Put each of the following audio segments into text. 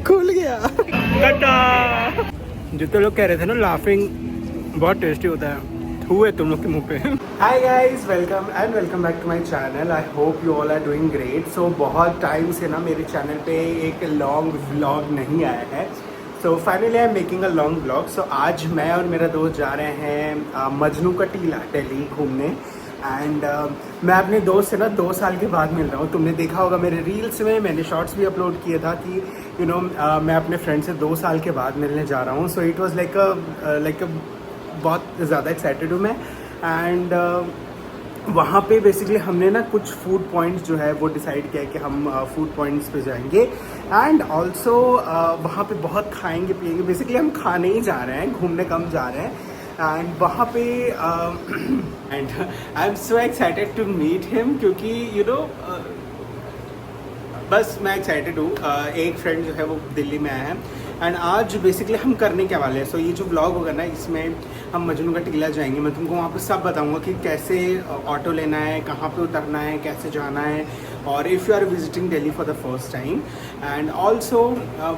खुल गया। जो तो लोग कह रहे थे ना लाफिंग बहुत टेस्टी होता है, हुए तुम लोग के मुंह पे। Hi guys, welcome back to my channel. I hope you all are doing great. So बहुत टाइम से ना मेरे चैनल पे एक लॉन्ग व्लॉग नहीं आया है। So finally I am making a long vlog. So आज मैं और मेरा दोस्त जा रहे हैं मजनू का टीला दिल्ली घूमने। एंड मैं अपने दोस्त से ना 2 साल के बाद मिल रहा हूँ। तुमने देखा होगा मेरे रील्स में, मैंने शॉर्ट्स भी अपलोड किया था कि मैं अपने फ्रेंड से 2 साल के बाद मिलने जा रहा हूँ। सो इट वॉज़ लाइक बहुत ज़्यादा एक्साइटेड हूँ मैं। एंड वहाँ पे बेसिकली हमने ना कुछ फूड पॉइंट्स जो है वो डिसाइड किया है कि हम फूड पॉइंट्स पे जाएंगे। एंड ऑल्सो वहाँ पे बहुत खाएंगे पिएंगे। बेसिकली हम खाने ही जा रहे हैं, घूमने कम जा रहे हैं। एंड वहाँ पे and I am so excited to meet him क्योंकि बस मैं एक्साइटेड हूँ। एक फ्रेंड जो है वो दिल्ली में आया है। एंड आज बेसिकली हम करने के वाले हैं। सो ये जो व्लॉग होगा ना, इसमें हम मजनू का टीला जाएंगे। मैं तुमको वहाँ पे सब बताऊँगा कि कैसे ऑटो लेना है, कहाँ पे उतरना है, कैसे जाना है, और if you are visiting Delhi for the first time. And also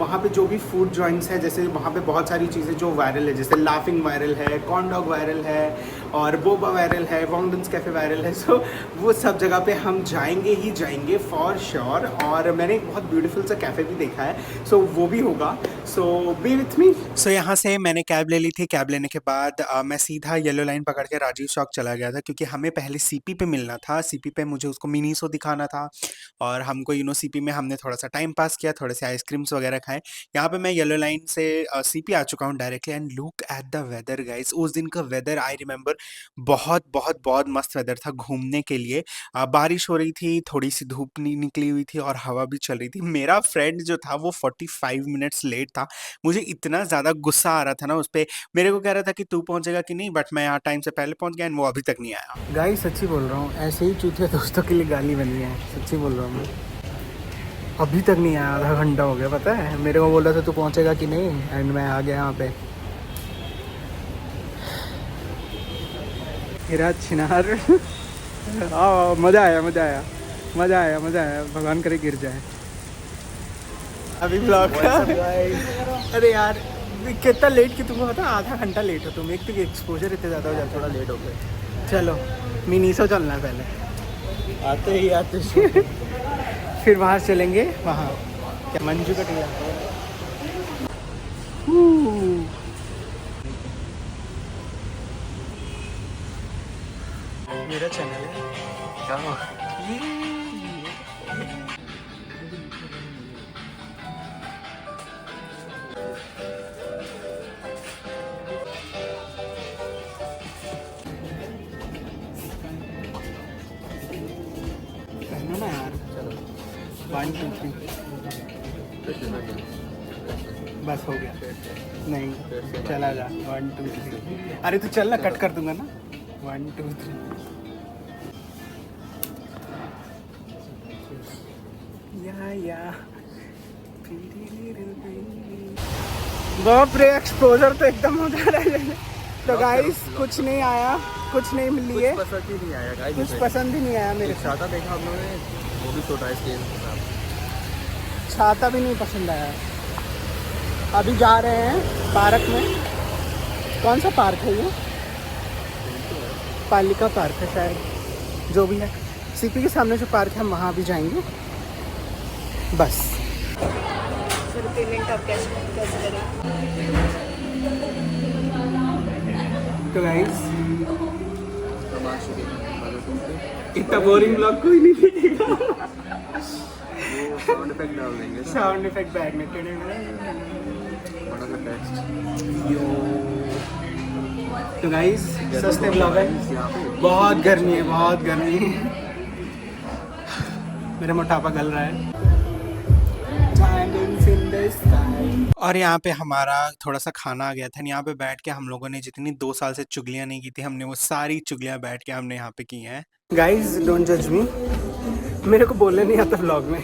वहाँ पे जो भी फूड जॉइंट्स है, जैसे वहाँ पे बहुत सारी चीज़ें जो वायरल है, जैसे लाफिंग वायरल है, कॉर्न डॉग वायरल है, और बोबा वायरल है, वॉन्गडन्स कैफ़े वायरल है। सो वो सब जगह पे हम जाएंगे ही जाएंगे फॉर श्योर। और मैंने एक बहुत ब्यूटीफुल सा कैफ़े भी देखा है, सो वो भी होगा। सो बी विथ मी। सो यहाँ से मैंने कैब ले ली थी। कैब लेने के बाद मैं सीधा येलो लाइन पकड़ के राजीव चौक चला गया था, क्योंकि हमें पहले सीपी पे मिलना था। सीपी पे मुझे उसको मिनी शो दिखाना था, और हमको सीपी में हमने थोड़ा सा टाइम पास किया, थोड़े से आइसक्रीम्स वगैरह खाए। यहाँ पे मैं येलो लाइन से सीपी आ चुका हूँ directly. And look at the weather guys. उस दिन का वेदर आई रिमेंबर, बहुत बहुत बहुत मस्त वेदर था घूमने के लिए। बारिश हो रही थी, थोड़ी सी धूप निकली हुई थी, और हवा भी चल रही थी। मेरा फ्रेंड जो था वो 45 मिनट्स लेट था। मुझे इतना ज़्यादा गुस्सा आ रहा था ना उस पर। मेरे को कह रहा था कि तू पहुंचेगा कि नहीं, बट मैं यहाँ टाइम से पहले पहुंच गया, एंड वो अभी तक नहीं आया। गाइस सच्ची बोल रहा हूँ, ऐसे ही चूतिया दोस्तों के लिए गाली बनी है। सच्ची बोल रहा हूँ मैं, अभी तक नहीं आया। आधा घंटा हो गया, पता है। मेरे को बोल रहा था तू पहुंचेगा कि नहीं, एंड मैं आ गया यहाँ पे। मेरा छिनार। मज़ा आया, मज़ा आया, मज़ा आया, मज़ा आया। भगवान करे गिर जाए। अभी ब्लॉग अरे यार कितना लेट कि तुमको पता, आधा घंटा लेट हो तुम। एक तो एक्सपोजर इतने ज़्यादा हो जाता, थोड़ा लेट हो गए। चलो मिनीसो चलना है पहले, आते ही आते फिर वहाँ चलेंगे, वहाँ क्या मंजू का टीला। मेरा चैनल है पहनो ना यार। चलो 1 2 3 बस हो गया। नहीं चला जा। 1 2 3। अरे तू चल ना, कट कर दूंगा ना। 1 2 3। या बाप रे, एक्सपोजर तो एकदम हो जा रहा है। तो गाइस कुछ नहीं आया, कुछ नहीं लिए, कुछ पसंद ही नहीं आया गाइस। कुछ पसंद ही नहीं आया मेरे को। छाता देखा हम लोगों ने, वो भी छोटा है स्केल के साथ। छाता भी नहीं पसंद आया। अभी जा रहे हैं पार्क में। कौन सा पार्क है ये? पालिका पार्क है शायद, जो भी है। सीपी के सामने जो पार्क है, हम वहाँ भी जाएंगे बस। पेमेंट आप कैसे करें? तो गाइस इतना बोरिंग ब्लॉग कोई नहीं देखेगा। साउंड इफेक्ट डाल देंगे, साउंड इफेक्ट बैग में बड़ा सा टेक्स्ट। तो गाइस सस्ते ब्लॉग है। बहुत गर्मी है, बहुत गर्मी है। मेरा मोटापा गल रहा है। और यहाँ पे हमारा थोड़ा सा खाना आ गया था। यहाँ पे बैठ के हम लोगों ने जितनी 2 साल से चुगलियाँ नहीं की थी, हमने वो सारी चुगलियाँ बैठ के हमने यहाँ पे की हैं। गाइज डोंट जज मी, मेरे को बोलने नहीं आता व्लॉग में।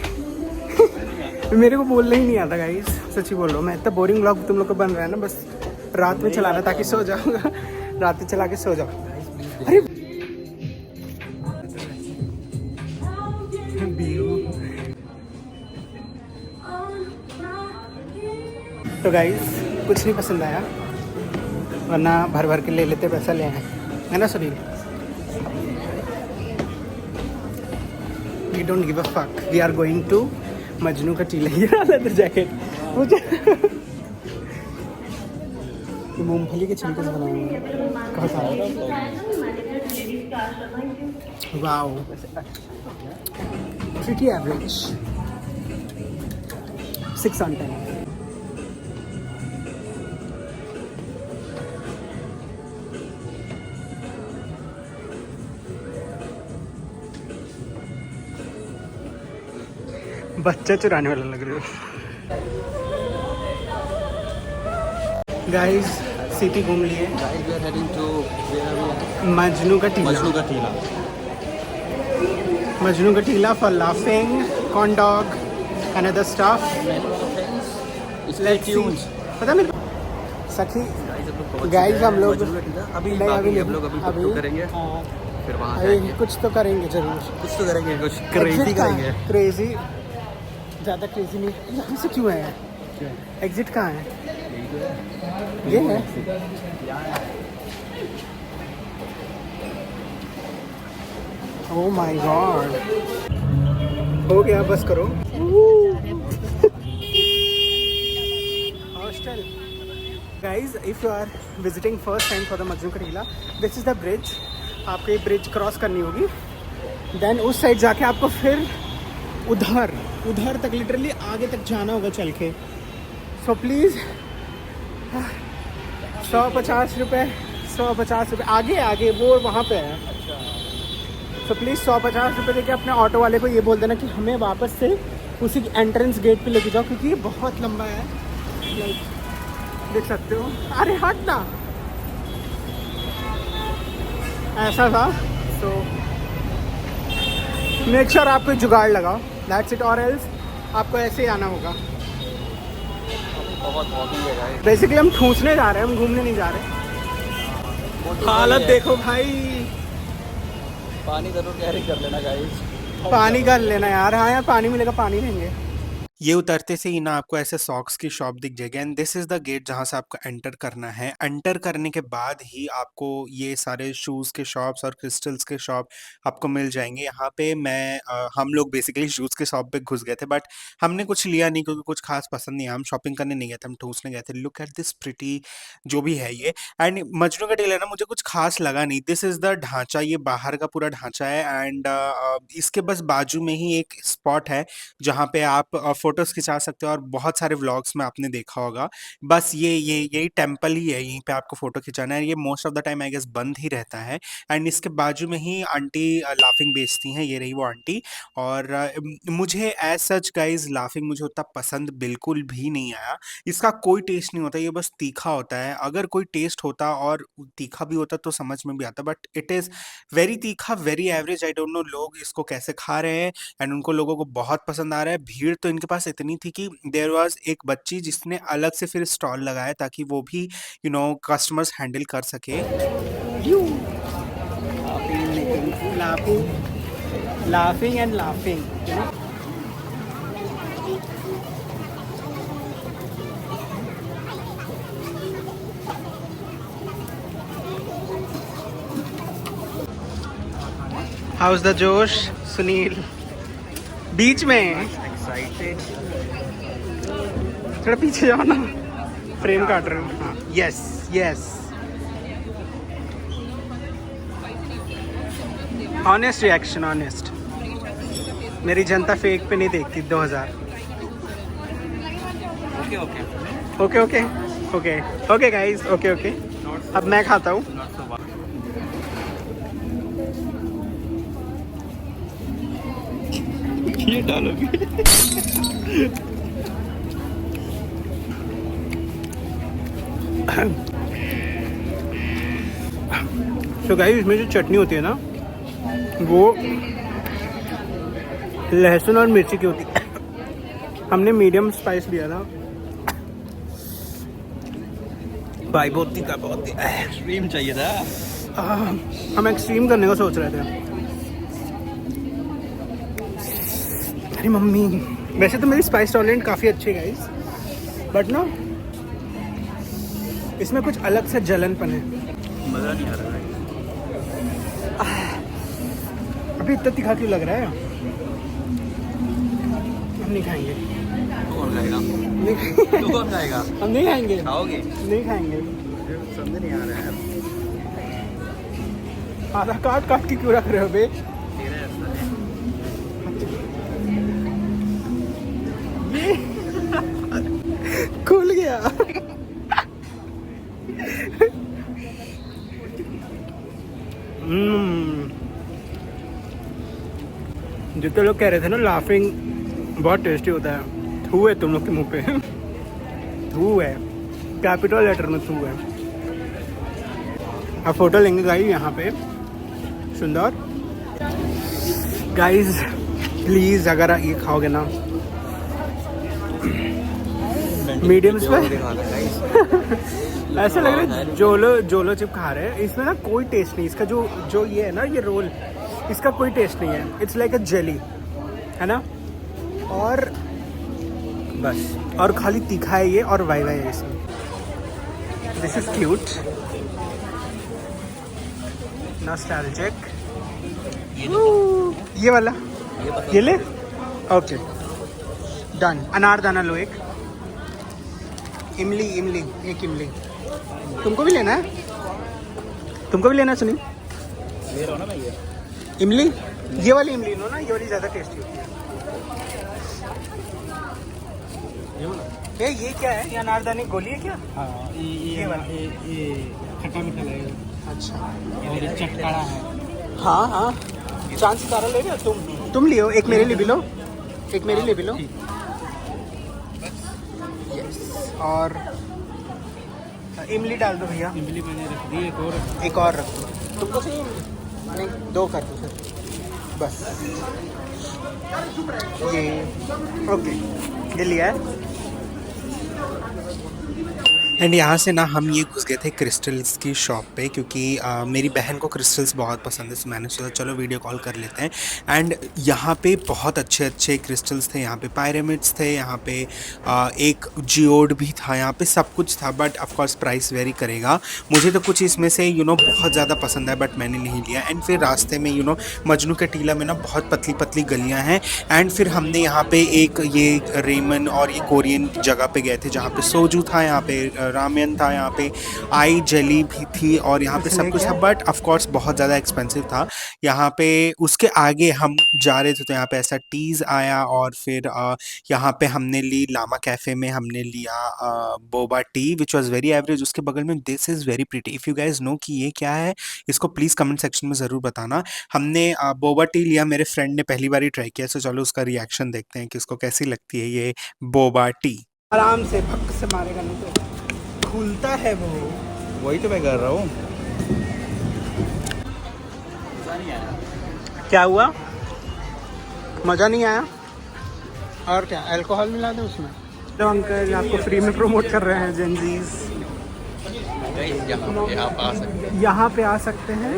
मेरे को बोलने ही नहीं आता गाइज, सच्ची बोल रहा हूँ मैं। इतना बोरिंग व्लॉग तुम लोग को बन रहा है ना, बस रात में चलाना ताकि सो जाऊँगा। रात में चला के सो जाओ। अरे तो गाइस कुछ नहीं पसंद आया, वरना भर भर के ले लेते, पैसा ले आए, है ना Sunil? We don't give a fuck, we are going to Majnu ka Tilla. ये लेदर जैकेट मुझे मूंगफली के छिलके से बनाए हुए कहाँ था? Wow, pretty average, 6 on 10। बच्चा चुराने वाला लग रहे हो। गाइस सिटी घूम लिए, Guys, we are heading to where are we? Majnu ka टीला। Majnu ka Tila. Majnu ka टीला for laughing, corn dog, another stuff. Stay tuned. पता मेरे सखी गाइस हम लोग अभी नहीं, बाकी अभी हम लोग अभी टुक करेंगे, हाँ, फिर वहाँ अभी जाएंगे। कुछ तो करेंगे जरूर, कुछ तो करेंगे, कुछ क्रेजी करेंगे। क्रेजी, ज़्यादा क्रेजी नहीं। यहाँ से क्यों है? एग्जिट कहाँ है? ये है। ओह माय गॉड, हो गया, बस करो। Hostel. Guys if you are visiting first time for the Majnu ka Tilla, this is the bridge. आपको ये ब्रिज क्रॉस करनी होगी, देन उस साइड जाके आपको फिर उधर तक लिटरली आगे तक जाना होगा चल के। सो प्लीज़ 150 रुपये आगे वो वहाँ पे है। तो प्लीज़ 150 रुपये देके अपने ऑटो वाले को ये बोल देना कि हमें वापस से उसी एंट्रेंस गेट पे लेके जाओ, क्योंकि ये बहुत लंबा है। लाइक देख सकते हो, अरे हट ना, ऐसा था। तो मेक श्योर आप कोई जुगाड़ लगाओ, दैट्स इट, और एल्स आपको ऐसे ही आना होगा। बहुत वॉकिंग है गाइस। बेसिकली हम ठूसने जा रहे हैं, हम घूमने नहीं जा रहे। हालत देखो भाई, पानी जरूर कैरी कर लेना गाइस। पानी कर लेना यार। हाँ यार, पानी मिलेगा, पानी लेंगे। ये उतरते से ही ना आपको ऐसे सॉक्स की शॉप दिख जाएगी, and this is the gate जहाँ से आपको एंटर करना है। एंटर करने के बाद ही आपको ये सारे शूज़ के शॉप्स और क्रिस्टल्स के शॉप आपको मिल जाएंगे। यहाँ पे हम लोग बेसिकली शूज़ के शॉप पे घुस गए थे, बट हमने कुछ लिया नहीं क्योंकि कुछ खास पसंद नहीं है। हम शॉपिंग करने नहीं गए थे, हम ठूसने गए थे। लुक एट दिस प्रिटी जो भी है ये। एंड मजनू का टीला ना मुझे कुछ खास लगा नहीं। दिस इज़ द ढांचा, ये बाहर का पूरा ढांचा है, एंड इसके बस बाजू में ही एक स्पॉट है जहाँ पे आप फोटोज खिंचा सकते हो, और बहुत सारे व्लॉग्स में आपने देखा होगा। बस यही टेम्पल ही है, यहीं पे आपको फोटो खिंचाना है। ये most of the time I guess बंद ही रहता है। एंड इसके बाजू में ही आंटी लाफिंग बेचती हैं, ये रही वो आंटी। और मुझे एज सच गाइज लाफिंग मुझे उतना पसंद बिल्कुल भी नहीं आया। इसका कोई टेस्ट नहीं होता, ये बस तीखा होता है। अगर कोई टेस्ट होता और तीखा भी होता तो समझ में भी आता, बट इट इज़ वेरी तीखा, very average. I don't know लोग इसको कैसे खा रहे हैं, एंड उनको लोगों को बहुत पसंद आ रहा है। भीड़ तो इनके पास इतनी थी कि देयर वाज एक बच्ची जिसने अलग से फिर स्टॉल लगाया ताकि वो भी कस्टमर्स हैंडल कर सके। Laughing and laughing. House the जोश सुनील बीच में। एक्साइटेड। थोड़ा पीछे जाओ ना, फ्रेम काट रहे हो। हाँ, yes yes. Honest reaction, honest. मेरी जनता फेक पे नहीं देखती। 2000। Okay okay okay okay okay okay guys, okay okay. अब मैं खाता हूँ। ये डालोगे? तो गाइस इसमें जो चटनी होती है ना, वो लहसुन और मिर्ची की होती है। हमने मीडियम स्पाइस लिया था भाई, बहुत तीखा, बहुत तीखा। एक्सट्रीम चाहिए था। हम एक्सट्रीम करने का सोच रहे थे। अरे मम्मी, वैसे तो मेरी स्पाइस टॉलरेंट काफ़ी अच्छी है गाइस, बट ना इसमें कुछ अलग से जलनपन है। मज़ा नहीं आ रहा है। अभी इतना तीखा क्यों लग रहा है? हम नहीं खाएंगे। तो कौन खाएगा? नहीं खाएंगे। तो कौन खाएगा? हम नहीं खाएंगे। खाओगे? नहीं खाएंगे। समझ नहीं आ रहा है। आधा काट काट के क्यों रख रहे हो बे? तेरा ऐसा है। ये खुल गया। जितने लोग कह रहे थे ना लाफिंग बहुत टेस्टी होता है, थू है तुम लोग के मुंह पे। थू है, कैपिटल लेटर में थू है। अब फोटो लेंगे गाइस यहाँ पे सुंदर। गाइस प्लीज अगर ये खाओगे ना मीडियम पे, ऐसा लग रहा है जोलो चिप खा रहे हैं। इसमें ना कोई टेस्ट नहीं, इसका जो जो ये है ना ये रोल, इसका कोई टेस्ट नहीं है। इट्स लाइक अ जेली है ना, और बस, और खाली तीखा है ये, और वाई वाई है इसमें। This is cute, nostalgic. ये वाला ये ले, ओके डन। अनारदाना लो एक, इमली इमली एक इमली। तुमको भी लेना है? तुमको भी लेना है सुनी? ले रहा हूँ ना मैं ये। इमली, ये वाली इमली लो ना, ये वाली ज़्यादा टेस्टी होती है। ये क्या है? ये अनारदाने गोली है क्या? हाँ, ये वाला। ये खट्टा मीठा लगेगा। अच्छा, और ये चटकारा है। हाँ हाँ, चांद सितारा ले रहे हो तुम लियो, एक मेरे लिए भी लो, एक मेरे लिए भी लो। यस, और इमली डाल दो भैया। इमली मैंने रख दी, एक और रख दो। तुमको चाहिए इमली? नहीं, दो कर दो फिर बस। ये ओके, ये लिया है। एंड यहाँ से ना हम ये घुस गए थे क्रिस्टल्स की शॉप पे, क्योंकि मेरी बहन को क्रिस्टल्स बहुत पसंद है, तो मैंने सोचा चलो वीडियो कॉल कर लेते हैं। एंड यहाँ पे बहुत अच्छे अच्छे क्रिस्टल्स थे, यहाँ पे पायरेमिड्स थे, यहाँ पे एक जियोड भी था, यहाँ पे सब कुछ था। But of course price very करेगा। मुझे तो कुछ इसमें से बहुत ज़्यादा पसंद है, बट मैंने नहीं लिया। एंड फिर रास्ते में मजनू के टीला में ना बहुत पतली पतली गलियाँ हैं। एंड फिर हमने यहाँ पे एक ये रेमन और ये कोरियन जगह पे गए थे, जहाँ पे सोजू था, यहाँ पे रामेन था, यहाँ पे आई जेली भी थी, और यहाँ पे सब कुछ था। बट ऑफ कोर्स बहुत ज़्यादा एक्सपेंसिव था। यहाँ पे उसके आगे हम जा रहे थे तो यहाँ पे ऐसा टीज़ आया, और फिर यहाँ पे हमने ली लामा कैफ़े में, हमने लिया boba tea which was very average. उसके बगल में this is very pretty. If you guys know कि ये क्या है, इसको प्लीज़ कमेंट सेक्शन में ज़रूर बताना। हमने बोबा टी लिया, मेरे फ्रेंड ने पहली बार ही ट्राई किया, तो चलो उसका रिएक्शन देखते हैं कि उसको कैसी लगती है ये बोबा टी। आराम से भक्क से मारेगा, नहीं तो खुलता है वो। वही तो मैं कर रहा हूँ। क्या हुआ? मज़ा नहीं आया? और क्या अल्कोहल मिला दे उसमें? तो अंकल आपको फ्री में प्रमोट कर रहे हैं जेनजीज। यहाँ पे आ सकते हैं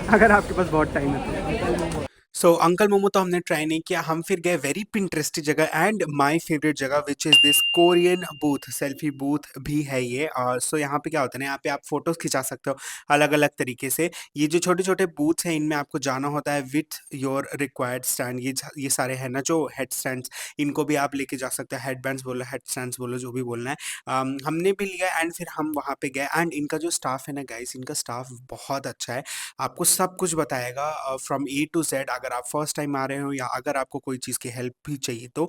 अगर आपके पास बहुत टाइम है तो। सो अंकल मोमो तो हमने ट्राई नहीं किया। हम फिर गए वेरी पिंटरेस्टी जगह एंड माय फेवरेट जगह which is this Korean booth, selfie booth भी है ये। और सो यहाँ पे क्या होता है ना, यहाँ पे आप फोटोज़ खिंचा सकते हो अलग अलग तरीके से। ये जो छोटे छोटे बूथ्स हैं, इनमें आपको जाना होता है विथ योर रिक्वायर्ड स्टैंड। ये सारे हैं ना जो हेड स्टैंड्स, इनको भी आप लेके जा सकते हो। हेड बैंड्स बोलो, हेड स्टैंड्स बोलो, जो भी बोलना है। हमने भी लिया एंड फिर हम वहाँ पे गए। एंड इनका जो स्टाफ है ना गाइस, इनका स्टाफ बहुत अच्छा है, आपको सब कुछ बताएगा फ्रॉम ए टू जेड। अगर आप फर्स्ट टाइम आ रहे हो या अगर आपको कोई चीज़ की हेल्प भी चाहिए तो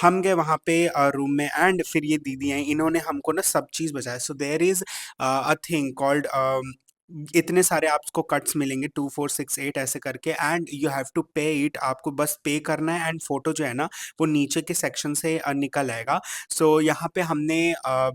हम गए वहाँ पे रूम में। एंड फिर ये दीदी हैं, इन्होंने हमको ना सब चीज़ बताया। So there is a thing called, इतने सारे आपको कट्स मिलेंगे 2 4 6 8 ऐसे करके, एंड यू हैव टू पे इट। आपको बस पे करना है, एंड फोटो जो है ना वो नीचे के सेक्शन से निकल आएगा। सो यहाँ पे हमने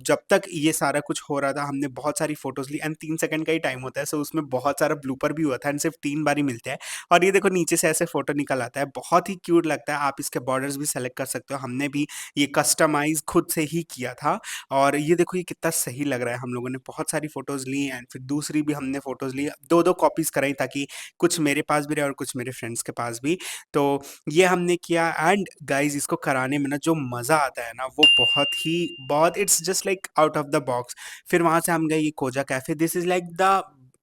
जब तक ये सारा कुछ हो रहा था, हमने बहुत सारी फोटोज ली। एंड 3 सेकंड का ही टाइम होता है, सो उसमें बहुत सारा ब्लूपर भी हुआ था, एंड सिर्फ 3 बार ही मिलते हैं। और ये देखो नीचे से ऐसे फोटो निकल आता है, बहुत ही क्यूट लगता है। आप इसके बॉर्डर्स भी सेलेक्ट कर सकते हो, हमने भी ये कस्टमाइज खुद से ही किया था। और ये देखो ये कितना सही लग रहा है। हम लोगों ने बहुत सारी फोटोज ली, एंड फिर दूसरी भी हमने हमने फ़ोटोज़ ली, 2-2 कॉपीज़ कराई ताकि कुछ मेरे पास भी रहे और कुछ मेरे फ्रेंड्स के पास भी। तो ये हमने किया एंड गाइज़ इसको कराने में ना जो मज़ा आता है ना वो बहुत it's just like out of the box. फिर वहाँ से हम गए ये कोजा cafe, this is like the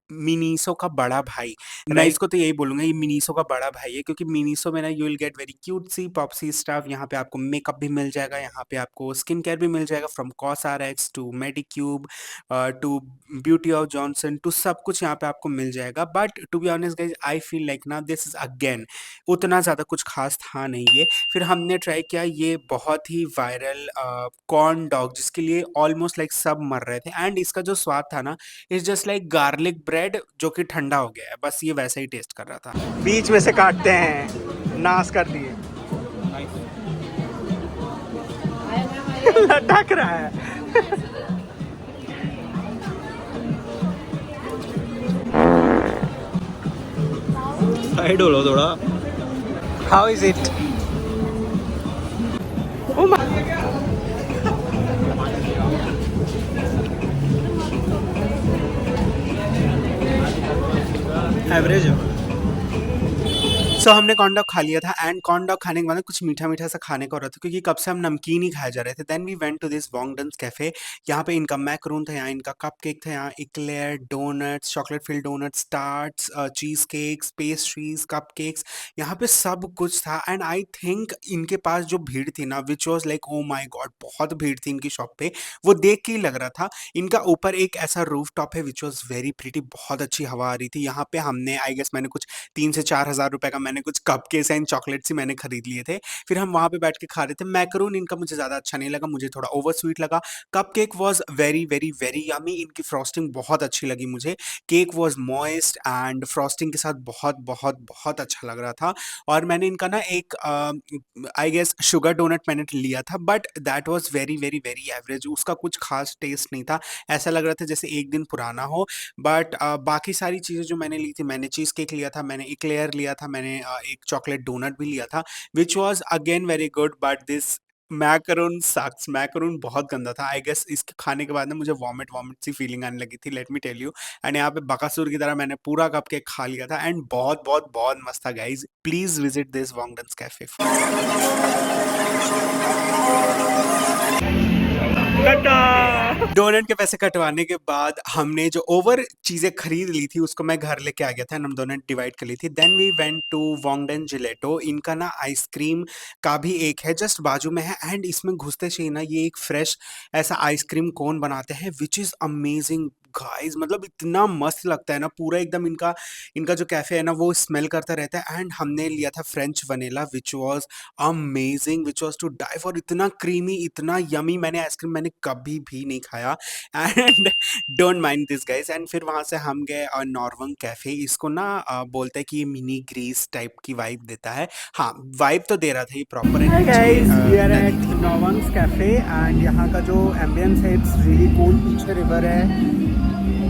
Miniso का बड़ा भाई। मैं इसको तो यही बोलूँगा, ये मिनीसो का बड़ा भाई है क्योंकि मिनीसो में ना you will get very cutesy popsy stuff. यहाँ पे आपको मेकअप भी मिल जाएगा, यहाँ पे आपको स्किन केयर भी मिल जाएगा from COSRX to Medicube to Beauty of Joseon to सब कुछ यहाँ पे आपको मिल जाएगा। But to be honest guys I feel like ना दिस इज़ अगेन उतना ज़्यादा कुछ खास था नहीं ये। फिर हमने ट्राई किया ये बहुत ही वायरल कॉर्न डॉग जिसके लिए ऑलमोस्ट लाइक सब मर रहे थे एंड इसका जो स्वाद था ना it's just like garlic bread जो कि ठंडा हो गया है, बस ये वैसा ही टेस्ट कर रहा था। बीच में से काटते हैं, नाश कर दिए। लटक रहा है। साइड हो लो थोड़ा। How is it? Oh my average है। सो हमने कॉर्न डॉग खा लिया था एंड कॉर्न डॉग खाने के बाद कुछ मीठा-मीठा सा खाने को हो रहा था क्योंकि कब से हम नमकीन ही खाए जा रहे थे। Then we went to this Wangden's cafe. यहाँ पे इनका मैकरून था, यहाँ इनका कपकेक था, यहाँ eclair, donuts, chocolate filled donuts, tarts, cheese cakes, pastries, cupcakes, यहाँ पे सब कुछ था एंड आई थिंक इनके पास जो भीड़ थी ना which was like oh my God बहुत भीड़ थी इनकी शॉप पे, वो देख के ही लग रहा था। इनका ऊपर एक ऐसा रूफटॉप है व्हिच वाज़ वेरी प्रिटी, बहुत अच्छी हवा आ रही थी। यहाँ पे हमने आई गेस मैंने कुछ 3 से 4 हज़ार रुपए का मैंने कुछ कपकेक्स एंड चॉकलेट्स ही मैंने खरीद लिए थे। फिर हम वहाँ पे बैठ के खा रहे थे। मैकरून इनका मुझे ज़्यादा अच्छा नहीं लगा, मुझे थोड़ा ओवर स्वीट लगा। Cupcake was very, very, very yummy, इनकी फ्रॉस्टिंग बहुत अच्छी लगी मुझे। Cake was moist and frosting के साथ बहुत, बहुत, बहुत अच्छा लग रहा था। और मैंने इनका ना एक आई गेस शुगर डोनट मैंने लिया था but that was very, very, very average, उसका कुछ ख़ास टेस्ट नहीं था। ऐसा लग रहा था जैसे 1 दिन पुराना हो। बट बाकी सारी चीज़ें जो मैंने ली थी, मैंने चीज़ केक लिया था, मैंने एक्लेयर लिया था, मैंने एक चॉकलेट डोनट भी लिया था which was again very good but this macaroon sucks. Macaroon बहुत गंदा था। आई गेस इसके खाने के बाद ना मुझे वॉमिट सी फीलिंग आने लगी थी, let me tell you. And यहाँ पे बकासूर की तरह मैंने पूरा कपकेक खा लिया था एंड बहुत, बहुत, बहुत मस्त था guys. Please visit this Wangden's cafe. Donut के पैसे कटवाने के बाद हमने जो ओवर चीज़ें खरीद ली थी उसको मैं घर लेके आ गया था एंड हम दोनों ने डिवाइड कर ली थी। Then we went to Wangden gelato. इनका ना आइसक्रीम का भी एक है जस्ट बाजू में है एंड इसमें घुसते ही ना ये एक फ्रेश ऐसा आइसक्रीम कोन बनाते हैं विच इज़ अमेजिंग गाइस। मतलब इतना मस्त लगता है ना, पूरा एकदम इनका इनका जो कैफ़े है ना वो स्मेल करता रहता है। एंड हमने लिया था French vanilla which was amazing, which was to die for. इतना क्रीमी, इतना यमी मैंने आइसक्रीम मैंने कभी भी नहीं खाया and don't mind this guys. And फिर वहाँ से हम गए नॉर्वंग कैफ़े। इसको ना बोलते हैं कि ये मिनी ग्रीस टाइप की वाइब देता है। हाँ, वाइब तो दे रहा था ये proper. Hi guys, we are at Norwang's Cafe and यहाँ का जो एम्बियंस है इट्स रियली कूल। पीछे रिवर है,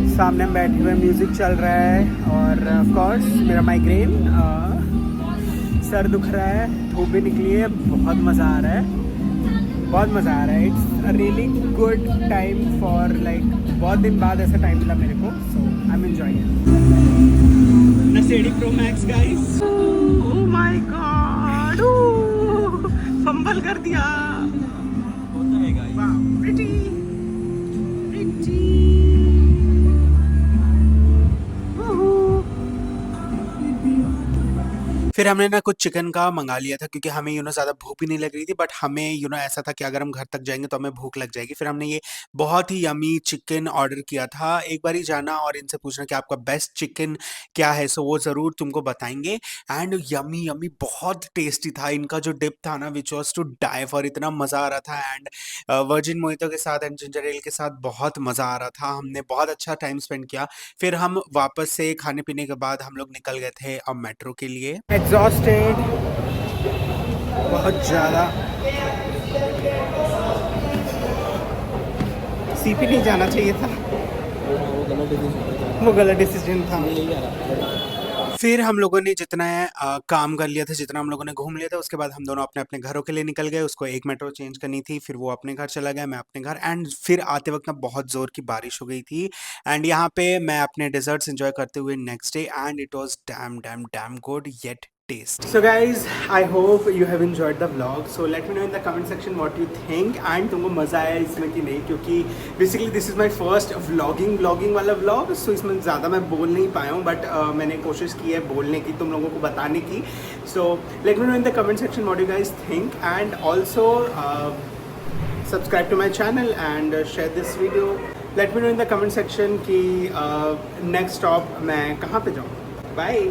सामने हम बैठे हुए, म्यूज़िक चल रहा है और ऑफ कोर्स मेरा माइग्रेन, सर दुख रहा है, धूप भी निकली है, बहुत मज़ा आ रहा है, बहुत मज़ा आ रहा है। It's a really good time for like बहुत दिन बाद ऐसा टाइम मिला मेरे को, सो आई एम एंजॉयिंग। नशेड़ी pro max guys. Oh my God, fumble कर दिया। Wow, pretty pretty. फिर हमने ना कुछ चिकन का मंगा लिया था क्योंकि हमें ज़्यादा भूख भी नहीं लग रही थी बट हमें ऐसा था कि अगर हम घर तक जाएंगे तो हमें भूख लग जाएगी। फिर हमने ये बहुत ही यमी चिकन ऑर्डर किया था। एक बार ही जाना और इनसे पूछना कि आपका बेस्ट चिकन क्या है, सो वो ज़रूर तुमको बताएंगे। एंड यमी यमी बहुत टेस्टी था। इनका जो डिप था ना which was to die for, इतना मज़ा आ रहा था। एंड वर्जिन मोहितो के साथ एंड जिंजर एल के साथ बहुत मज़ा आ रहा था। हमने बहुत अच्छा टाइम स्पेंड किया। फिर हम वापस से खाने पीने के बाद हम लोग निकल गए थे अब मेट्रो के लिए। एग्जॉस्टेड बहुत ज़्यादा। सीपी नहीं जाना चाहिए था, वो गलत डिसीजन था। फिर हम लोगों ने जितना काम कर लिया था, जितना हम लोगों ने घूम लिया था, उसके बाद हम दोनों अपने-अपने घरों के लिए निकल गए। उसको एक मेट्रो चेंज करनी थी, फिर वो अपने घर चला गया, मैं अपने घर एंड फिर आते वक़्त ना बहुत ज़ोर की बारिश हो गई थी एंड यहाँ पे मैं अपने डेज़र्ट्स एन्जॉय करते हुए next day and it was dam, dam, damn good yet tasty. So guys, I hope you have enjoyed the vlog. So let me know in the comment section what you think and तुमको मज़ा आया इसमें कि नहीं, क्योंकि basically this is my first vlogging वाला vlog. So इसमें ज़्यादा मैं बोल नहीं पाया हूँ, but मैंने कोशिश की है बोलने की, तुम लोगों को बताने की. So let me know in the comment section what you guys think and also subscribe to my channel and share this video. Let me know in the comment section कि next stop मैं कहाँ पे जाऊँ. Bye.